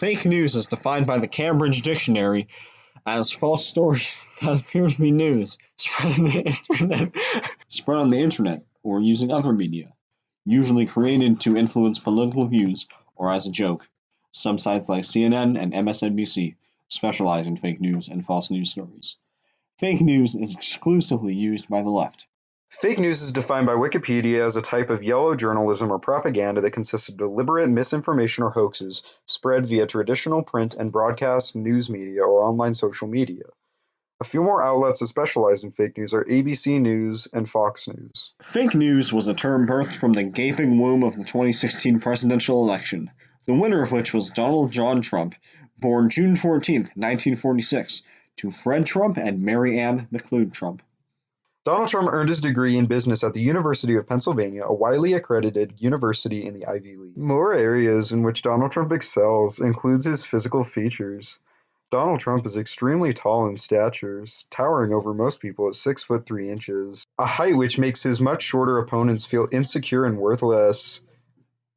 Fake news is defined by the Cambridge Dictionary as false stories that appear to be news spread on the internet or using other media, usually created to influence political views or as a joke. Some sites like CNN and MSNBC specialize in fake news and false news stories. Fake news is exclusively used by the left. Fake news is defined by Wikipedia as a type of yellow journalism or propaganda that consists of deliberate misinformation or hoaxes spread via traditional print and broadcast news media or online social media. A few more outlets that specialize in fake news are ABC News and Fox News. Fake news was a term birthed from the gaping womb of the 2016 presidential election, the winner of which was Donald John Trump, born June 14, 1946, to Fred Trump and Mary Ann McLeod Trump. Donald Trump earned his degree in business at the University of Pennsylvania, a widely accredited university in the Ivy League. More areas in which Donald Trump excels includes his physical features. Donald Trump is extremely tall in stature, towering over most people at 6 foot 3 inches, a height which makes his much shorter opponents feel insecure and worthless.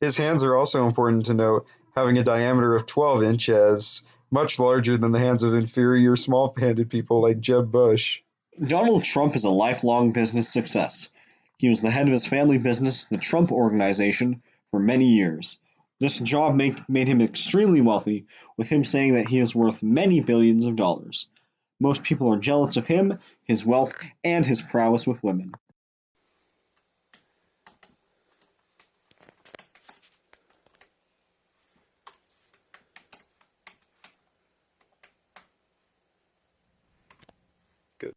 His hands are also important to note, having a diameter of 12 inches, much larger than the hands of inferior small-handed people like Jeb Bush. Donald Trump is a lifelong business success. He was the head of his family business, the Trump Organization, for many years. This job made him extremely wealthy, with him saying that he is worth many billions of dollars. Most people are jealous of him, his wealth, and his prowess with women. Good.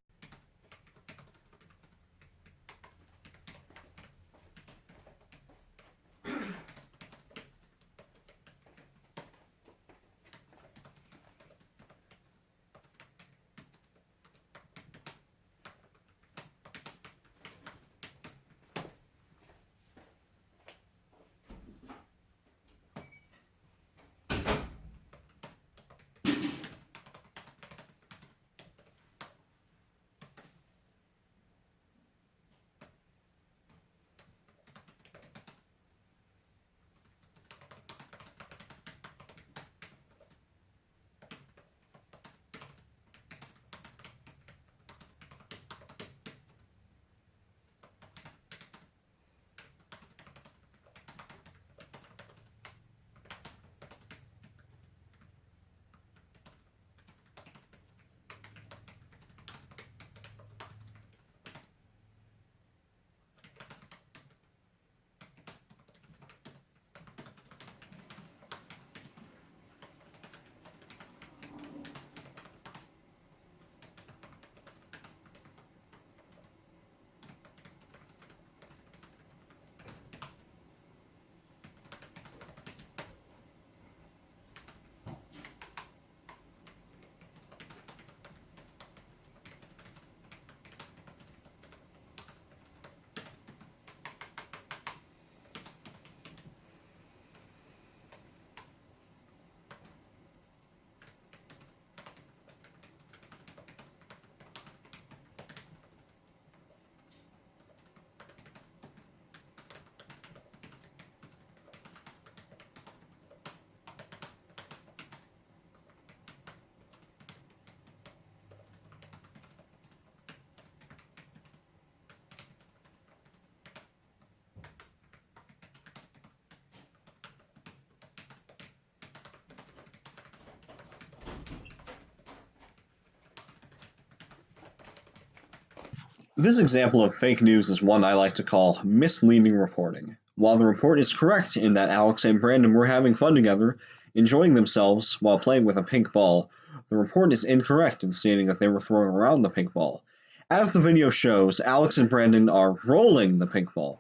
This example of fake news is one I like to call misleading reporting. While the report is correct in that Alex and Brandon were having fun together, enjoying themselves while playing with a pink ball, the report is incorrect in stating that they were throwing around the pink ball. As the video shows, Alex and Brandon are rolling the pink ball.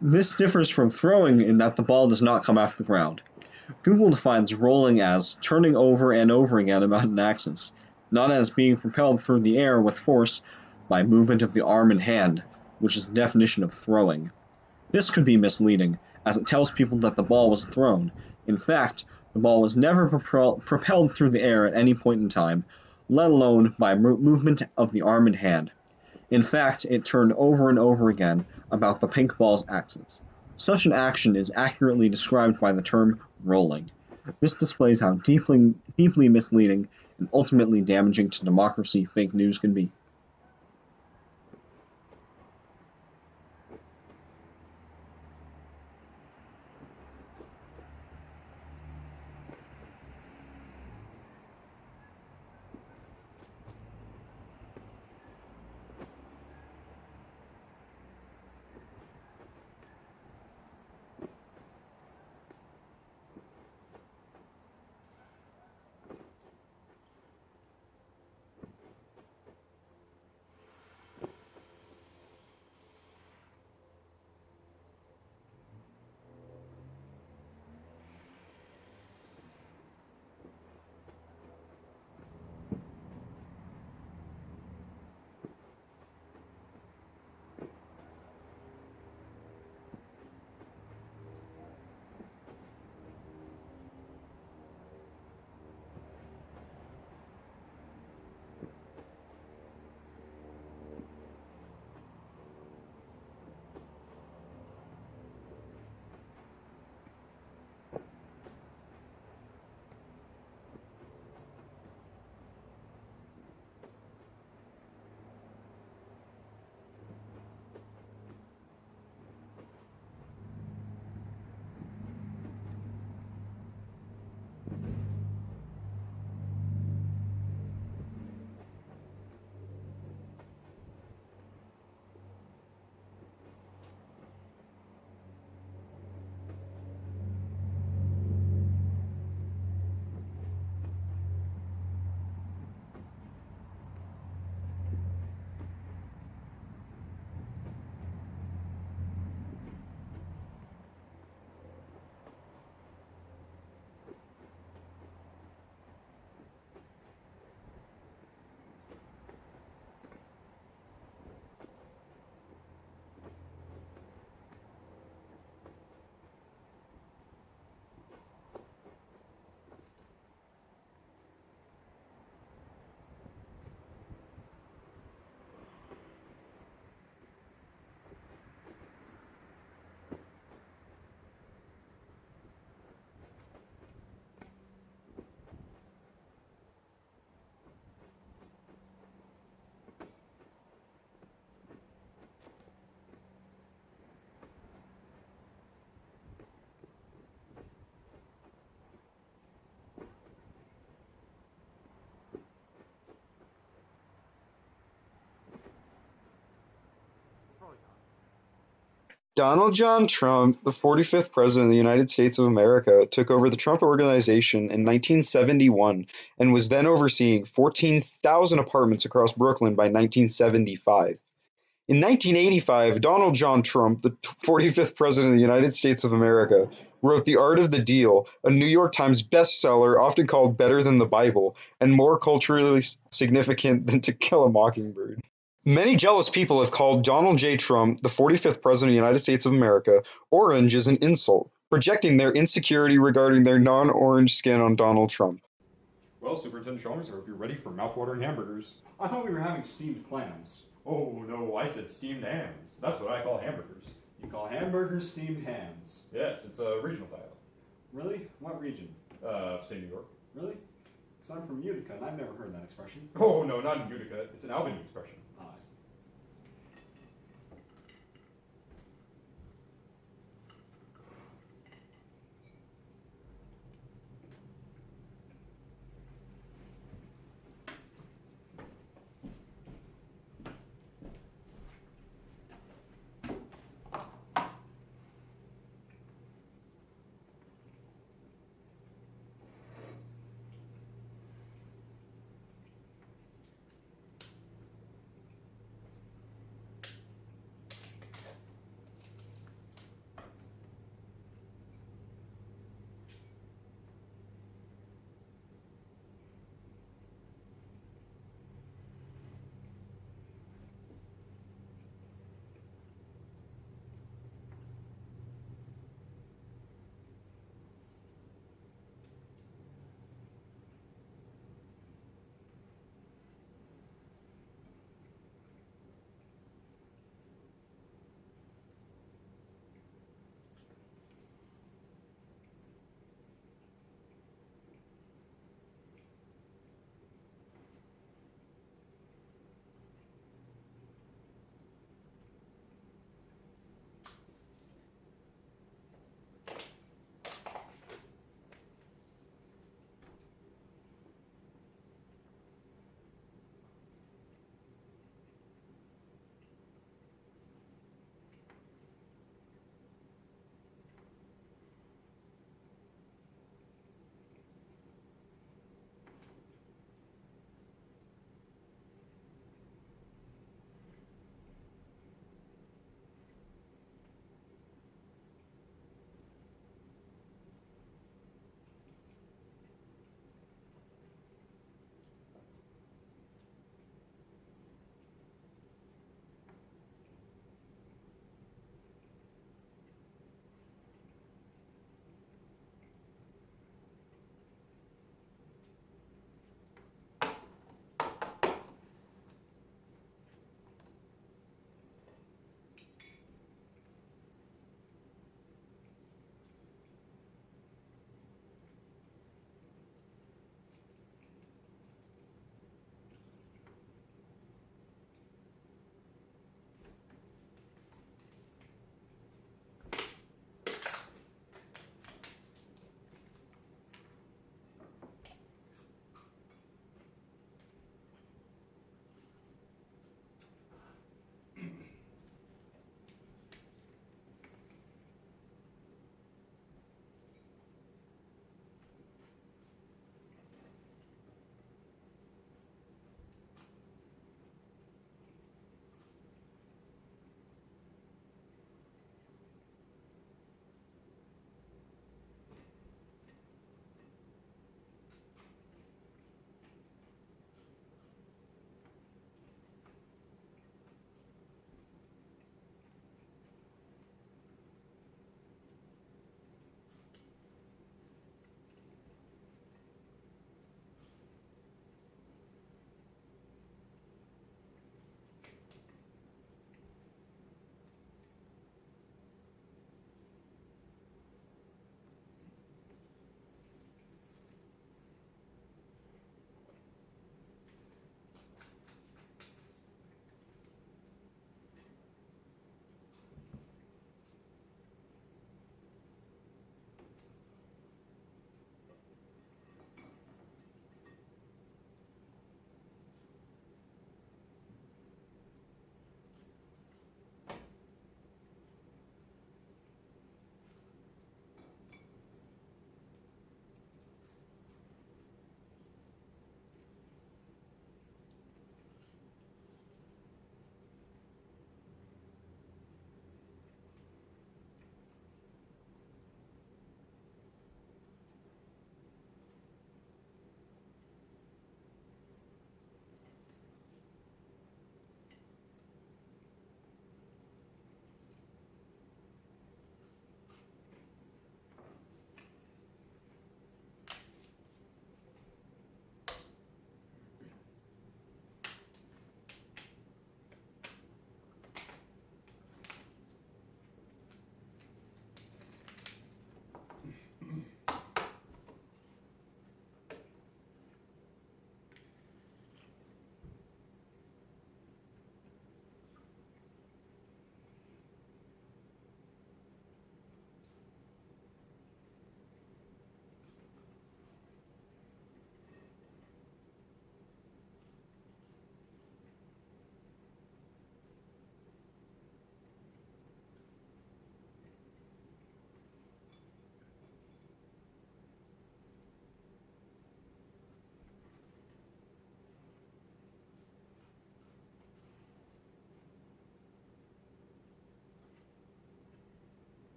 This differs from throwing in that the ball does not come off the ground. Google defines rolling as turning over and over again about an axis, not as being propelled through the air with force by movement of the arm and hand, which is the definition of throwing. This could be misleading, as it tells people that the ball was thrown. In fact, the ball was never propelled through the air at any point in time, let alone by movement of the arm and hand. In fact, it turned over and over again about the pink ball's axis. Such an action is accurately described by the term rolling. This displays how deeply misleading and ultimately damaging to democracy fake news can be. Donald John Trump, the 45th President of the United States of America, took over the Trump Organization in 1971 and was then overseeing 14,000 apartments across Brooklyn by 1975. In 1985, Donald John Trump, the 45th President of the United States of America, wrote The Art of the Deal, a New York Times bestseller often called better than the Bible and more culturally significant than To Kill a Mockingbird. Many jealous people have called Donald J. Trump, the 45th President of the United States of America, orange as an insult, projecting their insecurity regarding their non-orange skin on Donald Trump. Well, Superintendent Chalmers, I hope you're ready for mouth-watering hamburgers. I thought we were having steamed clams. Oh, no, I said steamed hams. That's what I call hamburgers. You call hamburgers steamed hams? Yes, it's a regional title. Really? What region? Upstate New York. Really? Because I'm from Utica and I've never heard that expression. Oh, no, not in Utica. It's an Albany expression. Ah, I see.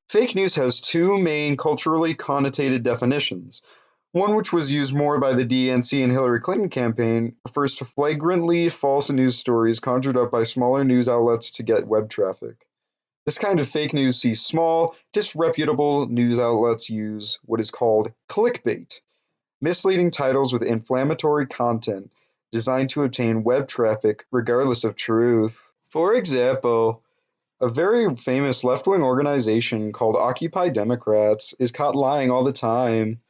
Fake news has two main culturally connotated definitions. One, which was used more by the DNC and Hillary Clinton campaign, refers to flagrantly false news stories conjured up by smaller news outlets to get web traffic. This kind of fake news sees small, disreputable news outlets use what is called clickbait, misleading titles with inflammatory content designed to obtain web traffic regardless of truth. For example, a very famous left-wing organization called Occupy Democrats is caught lying all the time.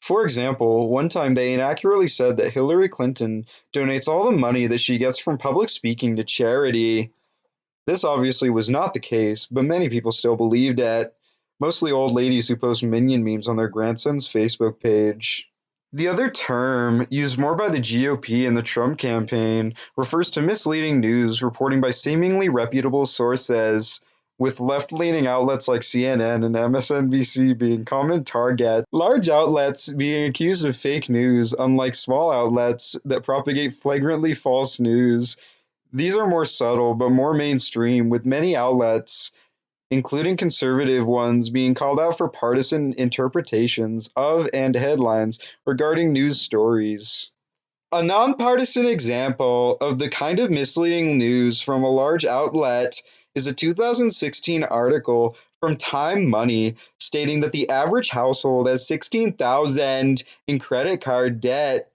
For example, one time they inaccurately said that Hillary Clinton donates all the money that she gets from public speaking to charity. This obviously was not the case, but many people still believed it, mostly old ladies who post minion memes on their grandson's Facebook page. The other term, used more by the GOP and the Trump campaign, refers to misleading news reporting by seemingly reputable sources, with left-leaning outlets like CNN and MSNBC being common targets. Large outlets being accused of fake news, unlike small outlets that propagate flagrantly false news. These are more subtle but more mainstream, with many outlets, including conservative ones, being called out for partisan interpretations of and headlines regarding news stories. A nonpartisan example of the kind of misleading news from a large outlet is a 2016 article from Time Money stating that the average household has $16,000 in credit card debt.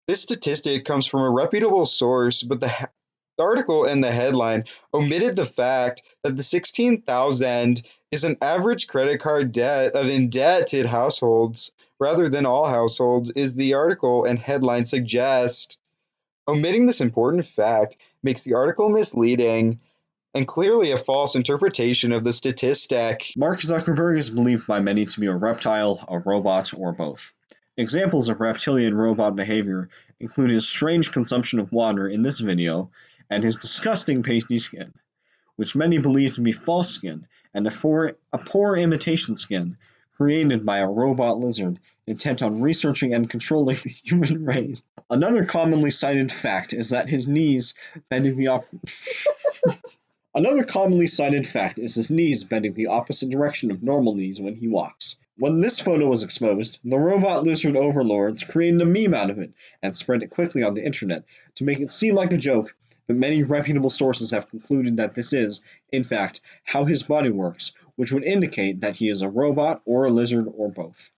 This statistic comes from a reputable source, but the article and the headline omitted the fact that the $16,000 is an average credit card debt of indebted households rather than all households, as the article and headline suggest. Omitting this important fact makes the article misleading and clearly a false interpretation of the statistic. Mark Zuckerberg is believed by many to be a reptile, a robot, or both. Examples of reptilian robot behavior include his strange consumption of water in this video and his disgusting pasty skin, which many believe to be false skin and a poor imitation skin created by a robot lizard intent on researching and controlling the human race. Another commonly cited fact is that his knees bending the Another commonly cited fact is his knees bending the opposite direction of normal knees when he walks. When this photo was exposed, the robot lizard overlords created a meme out of it and spread it quickly on the internet to make it seem like a joke, but many reputable sources have concluded that this is, in fact, how his body works, which would indicate that he is a robot or a lizard or both.